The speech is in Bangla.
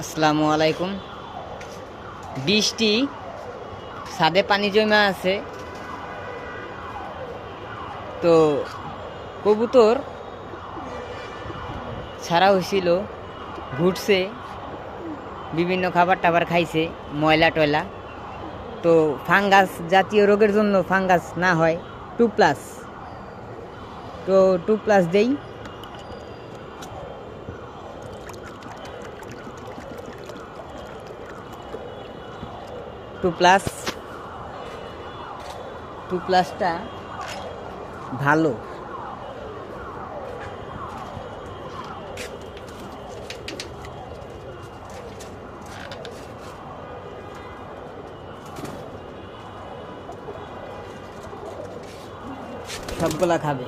আসসালামু আলাইকুম। বৃষ্টি, ছাদে পানি জমা আছে, তো কবুতর ছাড়া হয়েছিল, ঘুরছে, বিভিন্ন খাবার টাবার খাইছে, ময়লা টয়লা। তো ফাঙ্গাস জাতীয় রোগের জন্য ফাঙ্গাস না হয় 2+, তো 2+ দেই। টু প্লাসটা ভালো। সবগুলা খাবে।